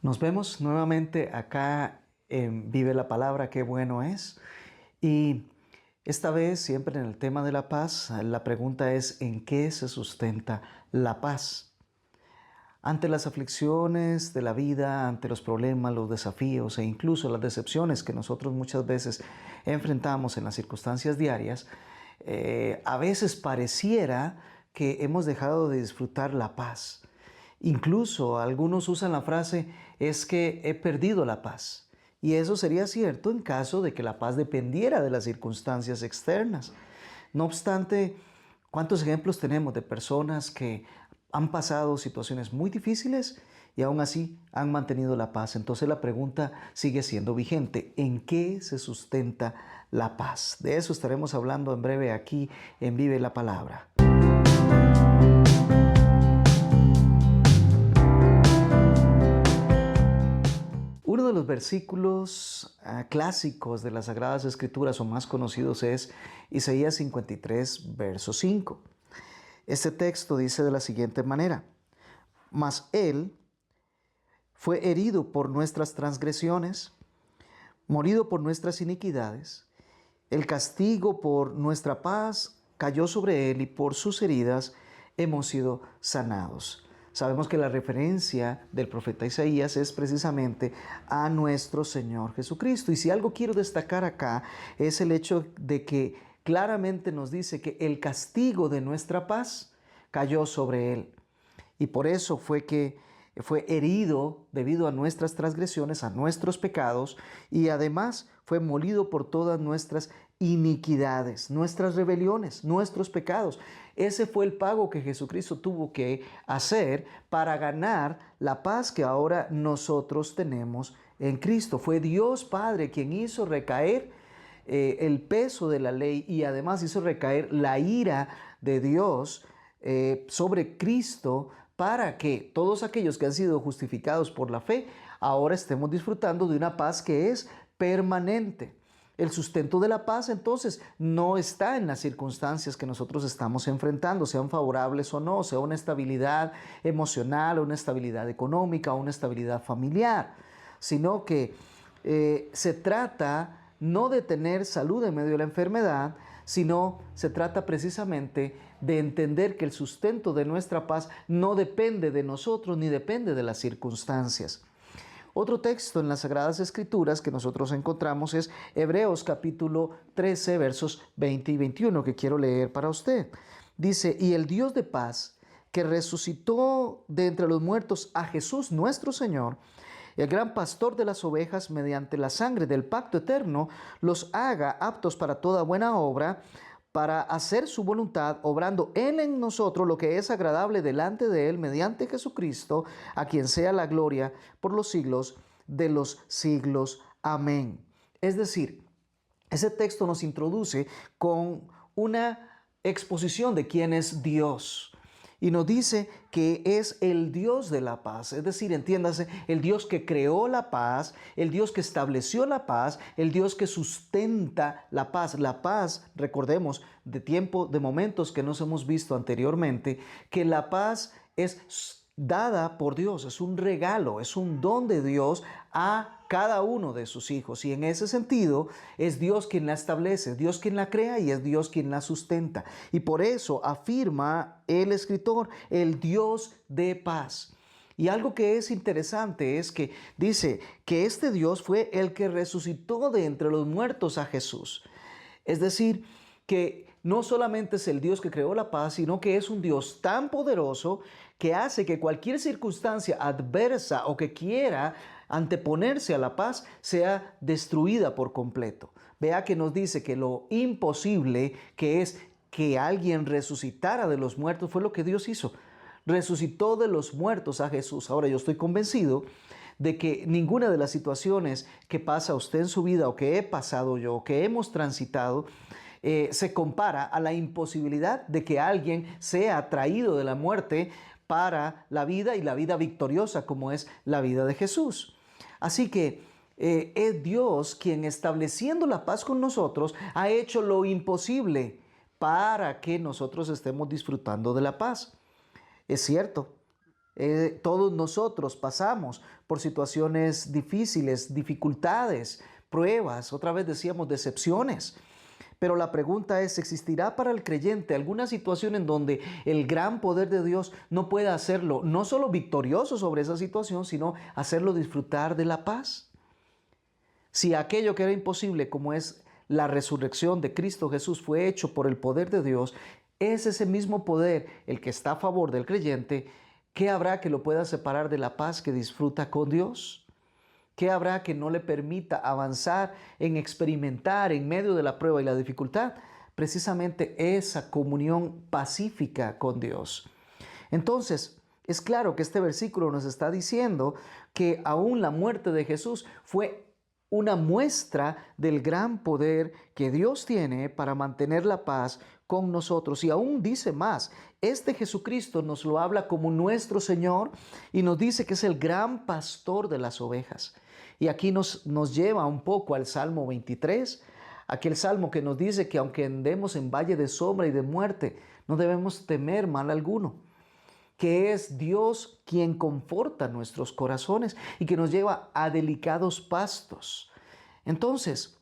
Nos vemos nuevamente acá en Vive la Palabra, qué bueno es. Y esta vez, siempre en el tema de la paz, la pregunta es: ¿en qué se sustenta la paz? Ante las aflicciones de la vida, ante los problemas, los desafíos e incluso las decepciones que nosotros muchas veces enfrentamos en las circunstancias diarias, a veces pareciera que hemos dejado de disfrutar la paz. Incluso algunos usan la frase: es que he perdido la paz. Y eso sería cierto en caso de que la paz dependiera de las circunstancias externas. No obstante, ¿cuántos ejemplos tenemos de personas que han pasado situaciones muy difíciles y aún así han mantenido la paz? Entonces la pregunta sigue siendo vigente: ¿en qué se sustenta la paz? De eso estaremos hablando en breve aquí en Vive la Palabra. Uno de los versículos clásicos de las Sagradas Escrituras o más conocidos es Isaías 53, verso 5. Este texto dice de la siguiente manera: Mas Él fue herido por nuestras transgresiones, morido por nuestras iniquidades. El castigo por nuestra paz cayó sobre Él y por sus heridas hemos sido sanados. Sabemos que la referencia del profeta Isaías es precisamente a nuestro Señor Jesucristo. Y si algo quiero destacar acá es el hecho de que claramente nos dice que el castigo de nuestra paz cayó sobre Él. Y por eso fue que fue herido debido a nuestras transgresiones, a nuestros pecados, y además fue molido por todas nuestras iniquidades, nuestras rebeliones, nuestros pecados. Ese fue el pago que Jesucristo tuvo que hacer para ganar la paz que ahora nosotros tenemos en Cristo. Fue Dios Padre quien hizo recaer el peso de la ley y además hizo recaer la ira de Dios sobre Cristo, para que todos aquellos que han sido justificados por la fe ahora estemos disfrutando de una paz que es permanente. El sustento de la paz entonces no está en las circunstancias que nosotros estamos enfrentando, sean favorables o no, sea una estabilidad emocional, una estabilidad económica, una estabilidad familiar, sino que se trata no de tener salud en medio de la enfermedad, sino se trata precisamente de entender que el sustento de nuestra paz no depende de nosotros ni depende de las circunstancias. Otro texto en las Sagradas Escrituras que nosotros encontramos es Hebreos capítulo 13, versos 20 y 21, que quiero leer para usted. Dice: y el Dios de paz, que resucitó de entre los muertos a Jesús nuestro Señor, el gran pastor de las ovejas, mediante la sangre del pacto eterno, los haga aptos para toda buena obra, para hacer su voluntad, obrando Él en nosotros lo que es agradable delante de Él, mediante Jesucristo, a quien sea la gloria por los siglos de los siglos. Amén. Es decir, ese texto nos introduce con una exposición de quién es Dios. Y nos dice que es el Dios de la paz, es decir, entiéndase, el Dios que creó la paz, el Dios que estableció la paz, el Dios que sustenta la paz. La paz, recordemos, de momentos que nos hemos visto anteriormente, que la paz es dada por Dios, es un regalo, es un don de Dios a cada uno de sus hijos. Y en ese sentido es Dios quien la establece, Dios quien la crea y es Dios quien la sustenta. Y por eso afirma el escritor, el Dios de paz. Y algo que es interesante es que dice que este Dios fue el que resucitó de entre los muertos a Jesús. Es decir, que no solamente es el Dios que creó la paz, sino que es un Dios tan poderoso que hace que cualquier circunstancia adversa o que quiera anteponerse a la paz sea destruida por completo. Vea que nos dice que lo imposible, que es que alguien resucitara de los muertos, fue lo que Dios hizo. Resucitó de los muertos a Jesús. Ahora, yo estoy convencido de que ninguna de las situaciones que pasa usted en su vida o que he pasado yo o que hemos transitado se compara a la imposibilidad de que alguien sea traído de la muerte para la vida y la vida victoriosa como es la vida de Jesús. Así que es Dios quien, estableciendo la paz con nosotros, ha hecho lo imposible para que nosotros estemos disfrutando de la paz. Es cierto, Todos nosotros pasamos por situaciones difíciles, dificultades, pruebas, otra vez decíamos decepciones. Pero la pregunta es, ¿existirá para el creyente alguna situación en donde el gran poder de Dios no pueda hacerlo, no solo victorioso sobre esa situación, sino hacerlo disfrutar de la paz? Si aquello que era imposible, como es la resurrección de Cristo Jesús, fue hecho por el poder de Dios, es ese mismo poder el que está a favor del creyente. ¿Qué habrá que lo pueda separar de la paz que disfruta con Dios? ¿Qué habrá que no le permita avanzar en experimentar en medio de la prueba y la dificultad precisamente esa comunión pacífica con Dios? Entonces, es claro que este versículo nos está diciendo que aún la muerte de Jesús fue una muestra del gran poder que Dios tiene para mantener la paz con nosotros. Y aún dice más, este Jesucristo nos lo habla como nuestro Señor y nos dice que es el gran pastor de las ovejas. Y aquí nos lleva un poco al Salmo 23, aquel salmo que nos dice que aunque andemos en valle de sombra y de muerte, no debemos temer mal alguno, que es Dios quien conforta nuestros corazones y que nos lleva a delicados pastos. Entonces,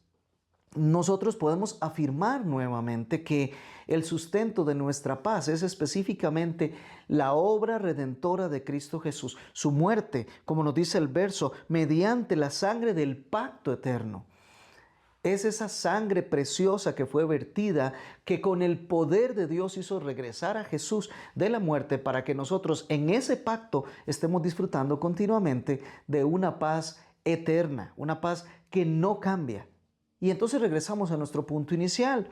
nosotros podemos afirmar nuevamente que el sustento de nuestra paz es específicamente la obra redentora de Cristo Jesús, su muerte, como nos dice el verso, mediante la sangre del pacto eterno. Es esa sangre preciosa que fue vertida, que con el poder de Dios hizo regresar a Jesús de la muerte para que nosotros en ese pacto estemos disfrutando continuamente de una paz eterna, una paz que no cambia. Y entonces regresamos a nuestro punto inicial.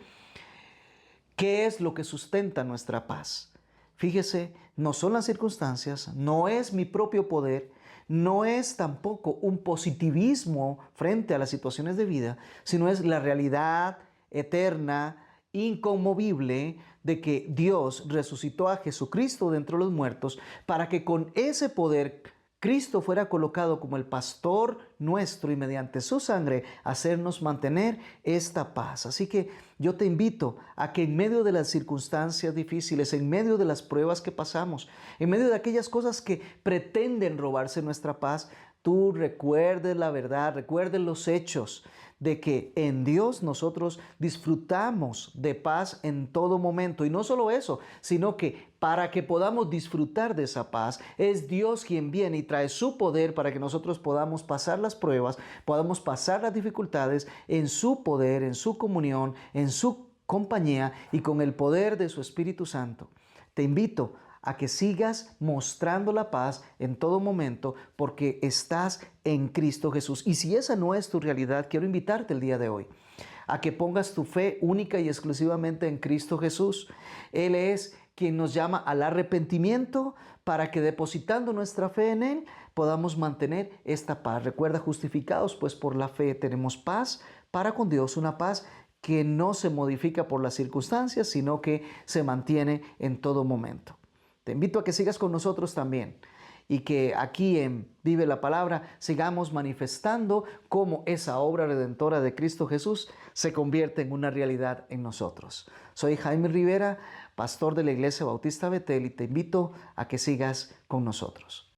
¿Qué es lo que sustenta nuestra paz? Fíjese, no son las circunstancias, no es mi propio poder, no es tampoco un positivismo frente a las situaciones de vida, sino es la realidad eterna, inconmovible, de que Dios resucitó a Jesucristo de entre los muertos para que con ese poder Cristo fuera colocado como el pastor nuestro y mediante su sangre hacernos mantener esta paz. Así que yo te invito a que en medio de las circunstancias difíciles, en medio de las pruebas que pasamos, en medio de aquellas cosas que pretenden robarse nuestra paz, tú recuerdes la verdad, recuerdes los hechos de que en Dios nosotros disfrutamos de paz en todo momento. Y no solo eso, sino que para que podamos disfrutar de esa paz, es Dios quien viene y trae su poder para que nosotros podamos pasar las pruebas, podamos pasar las dificultades en su poder, en su comunión, en su compañía y con el poder de su Espíritu Santo. Te invito a que sigas mostrando la paz en todo momento porque estás en Cristo Jesús. Y si esa no es tu realidad, quiero invitarte el día de hoy a que pongas tu fe única y exclusivamente en Cristo Jesús. Él es quien nos llama al arrepentimiento para que depositando nuestra fe en Él podamos mantener esta paz. Recuerda, justificados pues por la fe tenemos paz para con Dios, una paz que no se modifica por las circunstancias, sino que se mantiene en todo momento. Te invito a que sigas con nosotros también y que aquí en Vive la Palabra sigamos manifestando cómo esa obra redentora de Cristo Jesús se convierte en una realidad en nosotros. Soy Jaime Rivera, pastor de la Iglesia Bautista Betel, y te invito a que sigas con nosotros.